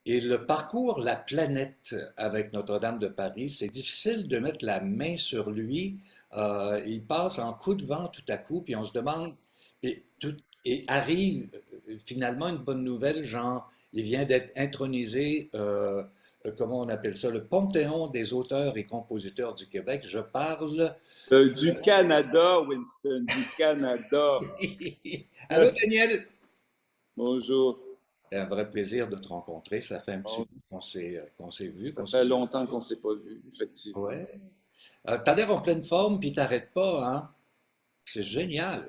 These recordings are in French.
le parcours La Planète avec Notre-Dame de Paris, c'est difficile de mettre la main sur lui. Il passe en coup de vent tout à coup, puis on se demande, et arrive finalement une bonne nouvelle, genre, il vient d'être intronisé, comment on appelle ça, le Panthéon des auteurs et compositeurs du Québec. Je parle. Du Canada, Winston, du Canada. Allô, Daniel? Bonjour. C'est un vrai plaisir de te rencontrer. Ça fait un petit Bon, bout qu'on s'est vu, ça qu'on s'est. fait longtemps qu'on ne s'est pas vu, effectivement. Ouais. T'as l'air en pleine forme, puis t'arrêtes pas, hein? C'est génial.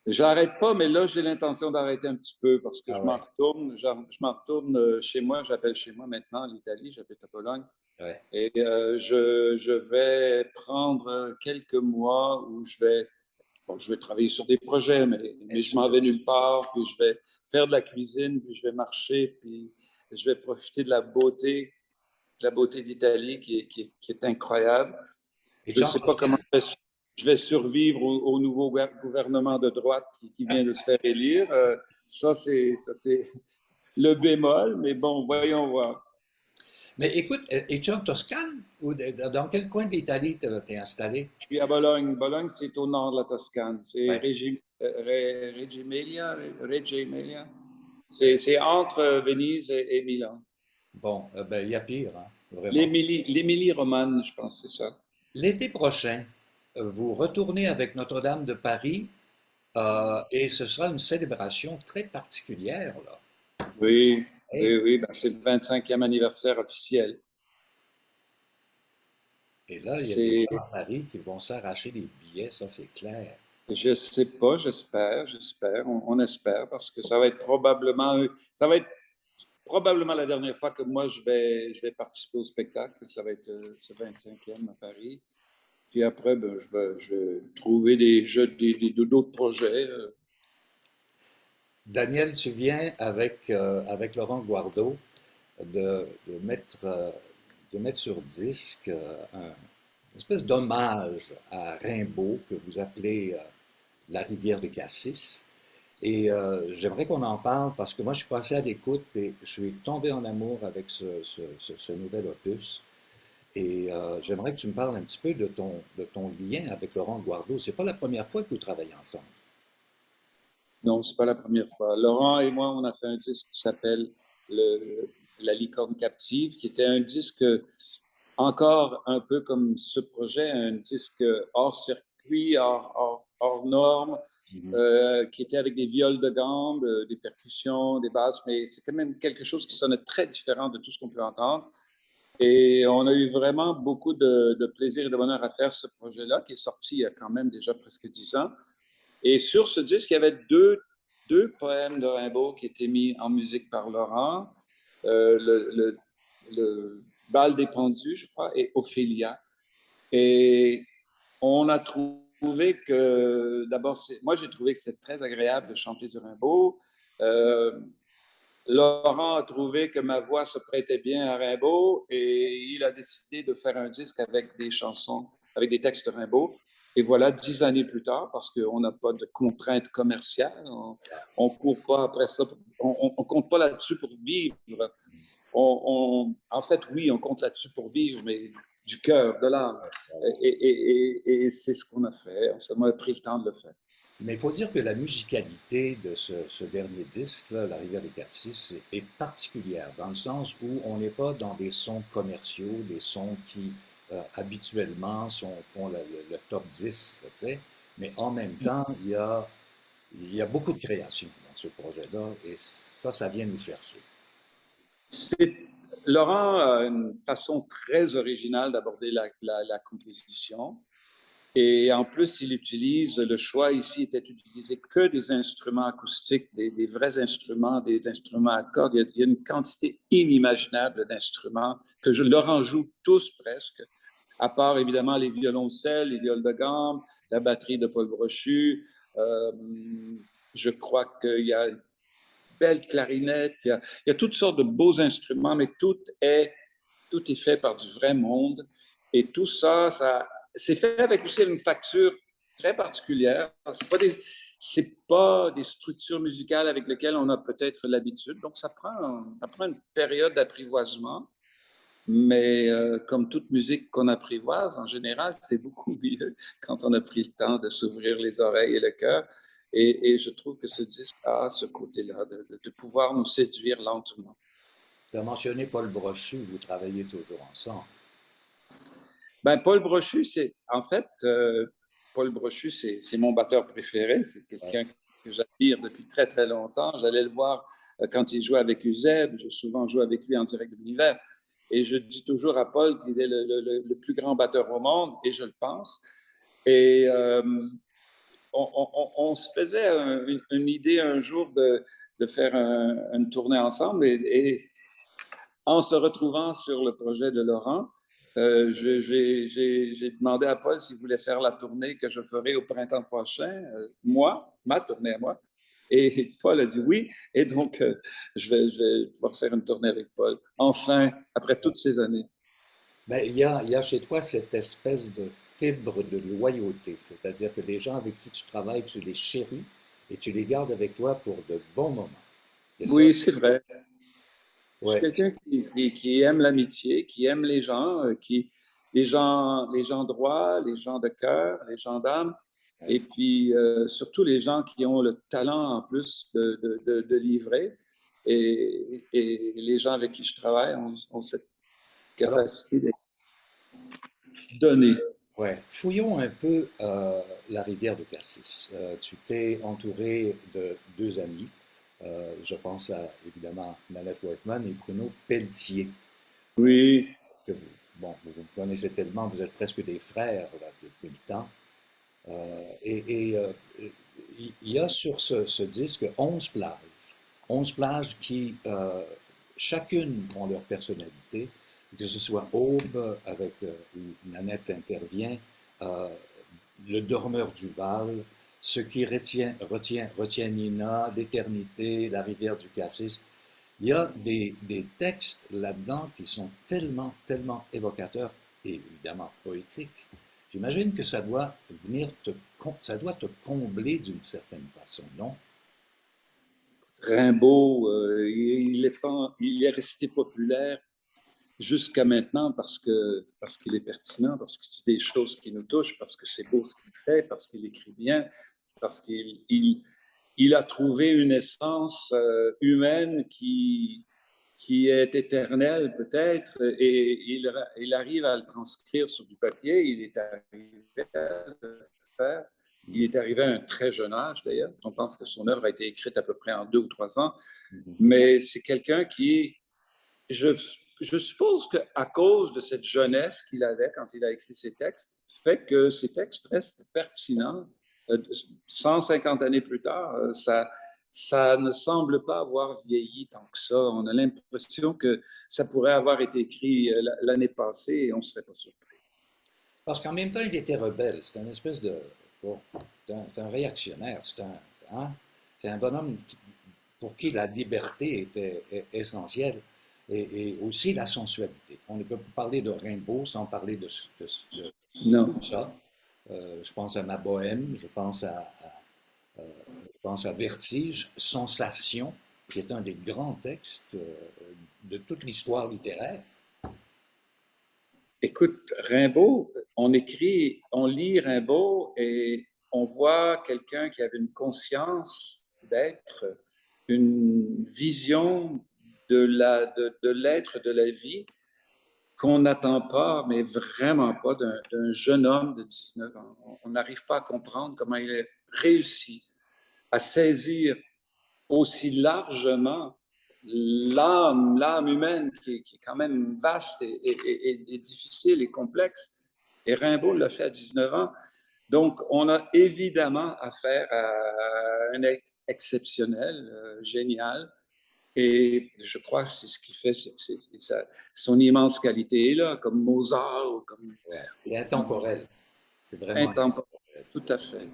J'arrête pas, mais là, j'ai l'intention d'arrêter un petit peu parce que Ah je m'en ouais, retourne. Je m'en retourne chez moi. J'appelle chez moi maintenant, l'Italie. J'habite à Bologne. ouais. Et je vais prendre quelques mois où bon, je vais travailler sur des projets, Bien mais je sûr. m'en vais nulle part. Puis je vais faire de la cuisine, puis je vais marcher, puis je vais profiter de la beauté d'Italie qui est incroyable. Et Je ne Jean sais pas comment Toscane? je vais survivre au nouveau gouvernement de droite qui vient de se faire élire. Ça, c'est le bémol, mais bon, voyons voir. Mais écoute, es-tu en Toscane? Ou dans quel coin de l'Italie t'es installé? Puis à Bologne, Bologne, c'est au nord de la Toscane. C'est Ouais. Reggio Emilia, Reggio Emilia. C'est entre Venise et Milan. Bon, ben, il y a pire, hein, vraiment. L'Émilie-Romagne, je pense, c'est ça. L'été prochain, vous retournez avec Notre-Dame de Paris, et ce sera une célébration très particulière, là. Oui, Hey. oui, oui, ben, c'est le 25e anniversaire officiel. Et là, il y a des C'est gens à Paris qui vont s'arracher des billets, ça c'est clair. Je sais pas, j'espère, on espère, parce que ça va être probablement la dernière fois que moi je vais participer au spectacle. Ça va être ce 25e à Paris. Puis après, ben, je vais trouver d'autres projets. Daniel, tu viens avec Laurent Guardo de mettre sur disque une espèce d'hommage à Rimbaud que vous appelez La rivière des Cassis. Et j'aimerais qu'on en parle parce que moi, je suis passé à l'écoute et je suis tombé en amour avec ce nouvel opus. Et j'aimerais que tu me parles un petit peu de ton lien avec Laurent Guardo. C'est pas la première fois que vous travaillez ensemble. Non, c'est pas la première fois. Laurent et moi, on a fait un disque qui s'appelle La licorne captive, qui était un disque encore un peu comme ce projet, un disque hors circuit, hors norme, Mhm. qui était avec des viols de gambe, des percussions, des basses, mais c'est quand même quelque chose qui sonnait très différent de tout ce qu'on peut entendre. Et on a eu vraiment beaucoup de plaisir et de bonheur à faire ce projet-là, qui est sorti il y a quand même déjà presque 10 ans. Et sur ce disque, il y avait deux poèmes de Rimbaud qui étaient mis en musique par Laurent, euh, le, le, le Bal des pendus, je crois, et Ophélia. Et on a trouvé que, d'abord, moi j'ai trouvé que c'est très agréable de chanter du Rimbaud. Euh, Laurent a trouvé que ma voix se prêtait bien à Rimbaud et il a décidé de faire un disque avec des chansons, avec des textes de Rimbaud. Et voilà, 10 années plus tard, parce qu'on n'a pas de contraintes commerciales, on court pas après ça, on compte pas là-dessus pour vivre. En fait, oui, on compte là-dessus pour vivre, mais du cœur, de l'âme. Et c'est ce qu'on a fait. On a pris le temps de le faire. Mais il faut dire que la musicalité de ce dernier disque, là, La rivière des Cassis, est particulière, dans le sens où on n'est pas dans des sons commerciaux, des sons qui habituellement font le top 10, tu sais, mais en même temps, il y a beaucoup de création dans ce projet-là, et ça vient nous chercher. C'est- Laurent a une façon très originale d'aborder la composition. Et en plus, il utilise, le choix ici était d'utiliser que des instruments acoustiques, des vrais instruments, des instruments à cordes. Il y a une quantité inimaginable d'instruments Laurent joue tous presque, à part évidemment les violoncelles, les viols de gamme, la batterie de Paul Brochu. Euh, je crois qu'il y a une belle clarinette, il y a toutes sortes de beaux instruments, mais tout est fait par du vrai monde. Et tout ça, c'est fait avec aussi une facture très particulière. c'est pas des structures musicales avec lesquelles on a peut-être l'habitude. Donc, ça prend une période d'apprivoisement. Mais comme toute musique qu'on apprivoise, en général, c'est beaucoup mieux quand on a pris le temps de s'ouvrir les oreilles et le cœur. Et je trouve que ce disque a ce côté-là, de pouvoir nous séduire lentement. Tu as mentionné Paul Brochu, vous travaillez toujours ensemble. Ben, Paul Brochu, c'est en fait, Paul Brochu, c'est mon batteur préféré. C'est Ouais. quelqu'un que j'admire depuis très, très longtemps. J'allais le voir quand il jouait avec Uzeb. J'ai souvent joué avec lui en direct de l'univers. Et je dis toujours à Paul qu'il est le plus grand batteur au monde, et je le pense. Et on se faisait une idée un jour de faire une tournée ensemble. Et en se retrouvant sur le projet de Laurent, j'ai demandé à Paul s'il voulait faire la tournée que je ferai au printemps prochain, ma tournée à moi. Et Paul a dit oui. Et donc, je vais pouvoir faire une tournée avec Paul. Enfin, après toutes ces années. Ben, il y a chez toi cette espèce de fibre de loyauté, c'est-à-dire que les gens avec qui tu travailles, tu les chéris et tu les gardes avec toi pour de bons moments. C'est ça? Oui, c'est vrai. Je suis Ouais. quelqu'un qui aime l'amitié, qui aime les gens, les gens droits, les gens de cœur, les gens d'âme, Ouais. et puis surtout les gens qui ont le talent en plus de livrer. Et les gens avec qui je travaille ont cette Alors, capacité de donner. ouais, fouillons un peu la rivière de Cassis. Tu t'es entouré de deux amis. Je pense à évidemment Nanette Whiteman et Bruno Pelletier. Oui, Que vous, bon, vous vous connaissez tellement, vous êtes presque des frères là, depuis le temps. Il y a sur ce disque 11 plages. 11 plages qui, chacune, ont leur personnalité, que ce soit Aube, avec, où Nanette intervient, euh, Le Dormeur du Val, Ce qui retient Nina, L'Éternité, La rivière du Cassis. Il y a des textes là-dedans qui sont tellement, tellement évocateurs et évidemment poétiques. J'imagine que ça doit ça doit te combler d'une certaine façon, non? Rimbaud, il est resté populaire jusqu'à maintenant parce qu'il est pertinent, parce qu'il dit des choses qui nous touchent, parce que c'est beau ce qu'il fait, parce qu'il écrit bien, parce qu'il a trouvé une essence humaine qui est éternelle peut-être, et il arrive à le transcrire sur du papier. Il est arrivé à le faire. Il est arrivé à un très jeune âge d'ailleurs. On pense que son œuvre a été écrite à peu près en 2 ou 3 ans, Mhm. mais c'est quelqu'un qui je, je suppose qu'à cause de cette jeunesse qu'il avait quand il a écrit ses textes, fait que ses textes restent pertinents. 150 années plus tard, ça ne semble pas avoir vieilli tant que ça. On a l'impression que ça pourrait avoir été écrit l'année passée et on ne serait pas surpris. Parce qu'en même temps, il était rebelle. C'est un espèce de... Bon, c'est un réactionnaire. Hein? C'est un bonhomme pour qui la liberté était essentielle et aussi la sensualité. On ne peut pas parler de Rimbaud sans parler de Non. ça. Je pense à Ma Bohème, je pense à Vertige, Sensation, qui est un des grands textes de toute l'histoire littéraire. Écoute, Rimbaud, on lit Rimbaud et on voit quelqu'un qui avait une conscience d'être, une vision de l'être de la vie qu'on n'attend pas, mais vraiment pas d'un jeune homme de 19 ans. On n'arrive pas à comprendre comment il a réussi à saisir aussi largement l'âme humaine qui est quand même vaste et difficile et complexe. Et Rimbaud l'a fait à 19 ans. Donc, on a évidemment affaire à un être exceptionnel, génial. Et je crois que c'est ce qui fait son immense qualité est là, comme Mozart ou comme Ouais. Et intemporel. C'est vraiment intemporel. intemporel. Tout à fait.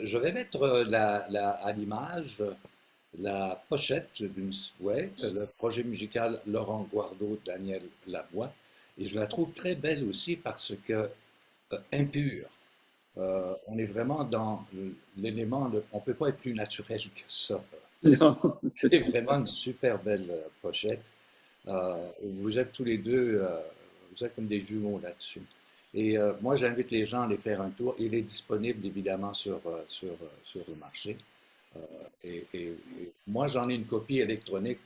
Je vais mettre à l'image la pochette ouais, le projet musical Laurent Guardo, Daniel Lavoie. Et je la trouve très belle aussi parce que impure. On est vraiment dans l'élément, on ne peut pas être plus naturel que ça. Non. C'est vraiment une super belle pochette. Vous êtes tous les deux, vous êtes comme des jumeaux là-dessus. Et moi, j'invite les gens à aller faire un tour. Il est disponible évidemment sur le marché. Euh, et moi, j'en ai une copie électronique,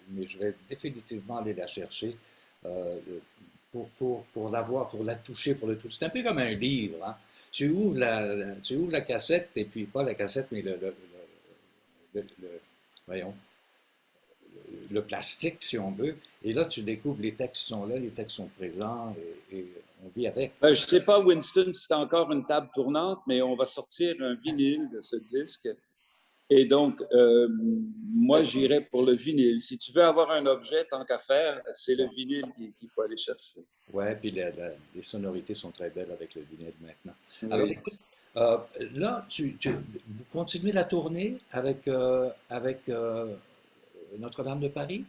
mais je vais définitivement aller la chercher euh, pour l'avoir, pour la toucher, pour le toucher. C'est un peu comme un livre, hein. Tu ouvres la cassette, et puis pas la cassette, mais voyons, le plastique, si on veut. Et là, tu découvres les textes sont là, les textes sont présents, et on vit avec. Je ne sais pas, Winston, si c'est encore une table tournante, mais on va sortir un vinyle de ce disque. Et donc, moi, j'irais pour le vinyle. Si tu veux avoir un objet, tant qu'à faire, c'est le vinyle qu'il faut aller chercher. Ouais, puis les sonorités sont très belles avec le vinyle maintenant. Alors, Oui. écoute, là, vous continuez la tournée avec Notre-Dame de Paris?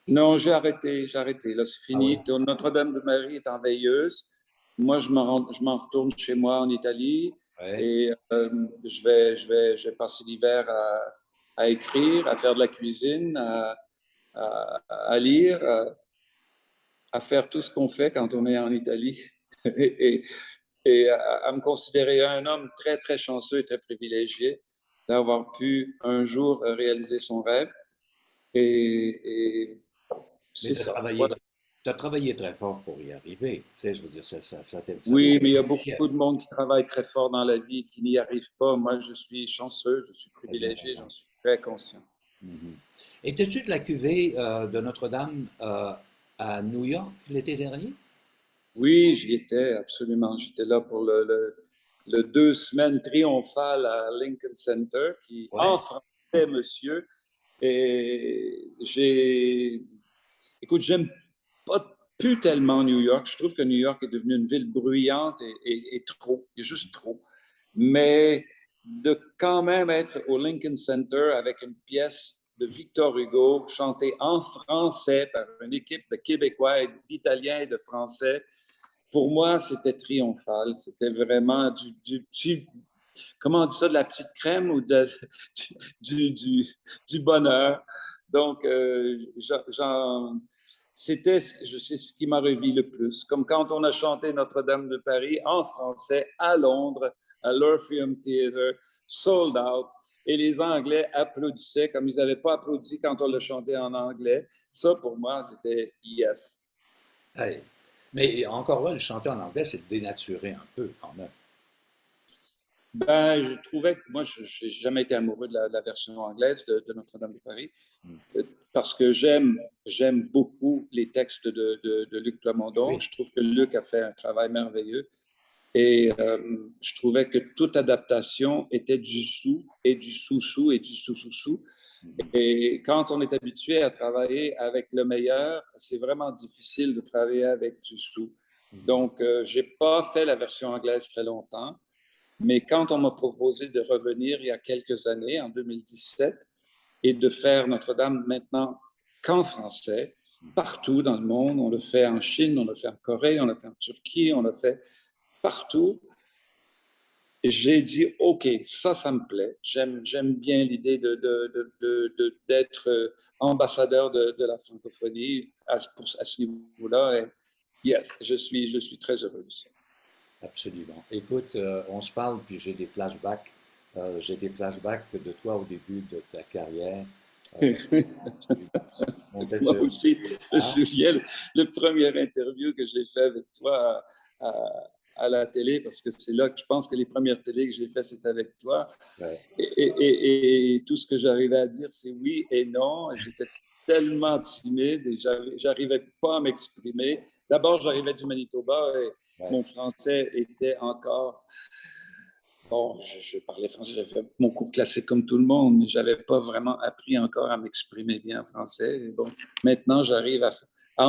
Non, j'ai arrêté. Là, c'est Ah oui. fini. Notre-Dame-de-Marie est en veilleuse. Moi, je m'en retourne chez moi en Italie Ouais. et je vais passer l'hiver à écrire, à faire de la cuisine, à lire, à faire tout ce qu'on fait quand on est en Italie et, et à me considérer un homme très, très chanceux et très privilégié d'avoir pu un jour réaliser son rêve. Et Mais c'est ça. Voilà. tu as travaillé très fort pour y arriver. Tu sais, je veux dire, ça Oui, mais il y a beaucoup de monde qui travaille très fort dans la vie et qui n'y arrive pas. Moi, je suis chanceux, je suis très bien privilégié, raison. j'en suis très conscient. Mhm. Étais-tu de la cuvée de Notre-Dame à New York l'été dernier? Oui, j'y étais, absolument. J'étais là pour le 2 semaines triomphal à Lincoln Center, qui, en Ouais. français, monsieur, et écoute, j'aime pas plus tellement New York. Je trouve que New York est devenue une ville bruyante et trop, il y a juste trop. Mais de quand même être au Lincoln Center avec une pièce de Victor Hugo chantée en français par une équipe de Québécois, d'Italiens et de Français, pour moi, c'était triomphal. C'était vraiment comment on dit ça, de la petite crème ou du, du, du bonheur. Donc, c'était, je sais, ce qui m'a revu le plus. Comme quand on a chanté Notre-Dame de Paris en français à Londres, à l'Orpheum Theatre, sold out, et les Anglais applaudissaient comme ils n'avaient pas applaudi quand on le chantait en anglais. Ça, pour moi, c'était yes. Hey. Mais encore là, le chanter en anglais, c'est dénaturé un peu quand même. Ben, je trouvais que moi, je n'ai jamais été amoureux de la version anglaise de Notre-Dame de Paris Hmm. parce que j'aime beaucoup les textes de Luc Plamondon. Oui. Je trouve que Luc a fait un travail merveilleux et je trouvais que toute adaptation était du sous et du sous-sous et du sous-sous-sous. Mhm. Et quand on est habitué à travailler avec le meilleur, c'est vraiment difficile de travailler avec du sous. Mhm. Donc, j'ai pas fait la version anglaise très longtemps. Mais quand on m'a proposé de revenir il y a quelques années, en 2017, et de faire Notre-Dame maintenant qu'en français, partout dans le monde, on le fait en Chine, on le fait en Corée, on le fait en Turquie, on le fait partout, et j'ai dit, OK, ça me plaît. J'aime bien l'idée d'être ambassadeur de la francophonie à ce niveau-là. Et yeah, je suis très heureux de ça. Absolument. Écoute, on se parle, puis j'ai des flashbacks. J'ai des flashbacks de toi au début de ta carrière. Tu montais Moi sur... aussi, je me Hein? souviens le premier interview que j'ai fait avec toi à la télé, parce que c'est là que je pense que les premières télés que j'ai fait, c'était avec toi. Ouais. Et tout ce que j'arrivais à dire, c'est oui et non. J'étais tellement timide et j'arrivais pas à m'exprimer. D'abord, j'arrivais du Manitoba et Ouais. mon français était encore. Bon, je parlais français, j'avais fait mon cours classique comme tout le monde, mais je n'avais pas vraiment appris encore à m'exprimer bien en français. Et bon, maintenant, j'arrive à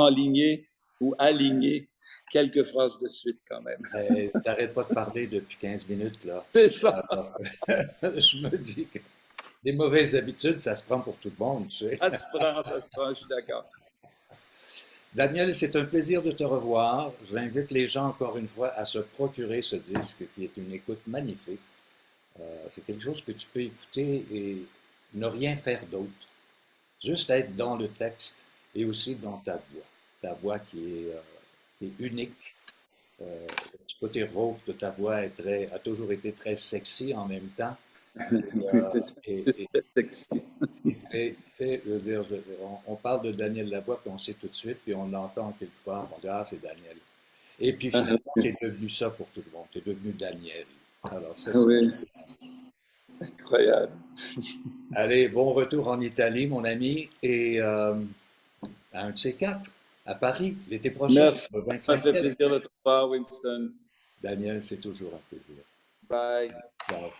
enligner ou aligner quelques phrases de suite quand même. T'arrêtes pas de parler depuis 15 minutes, là. C'est ça, Alors, je me dis que les mauvaises habitudes, ça se prend pour tout le monde, tu sais. ça se prend, je suis d'accord. Daniel, c'est un plaisir de te revoir. J'invite les gens encore une fois à se procurer ce disque qui est une écoute magnifique. C'est quelque chose que tu peux écouter et ne rien faire d'autre. Juste être dans le texte et aussi dans ta voix. Ta voix qui est unique. Le côté rauque de ta voix a toujours été très sexy en même temps. C'est très sexy. Tu sais, je veux dire, on parle de Daniel Lavoie, puis on sait tout de suite, puis on l'entend quelque part, on dit, ah, c'est Daniel. Et puis finalement, tu es devenu ça pour tout le monde, tu es devenu Daniel. Alors, ça, c'est... Oui, incroyable. Allez, bon retour en Italie, mon ami, et à un de ces quatre, à Paris, l'été prochain, Merci. le Ça fait 25e. plaisir de te voir, Winston. Daniel, c'est toujours un plaisir. Bye. Ciao.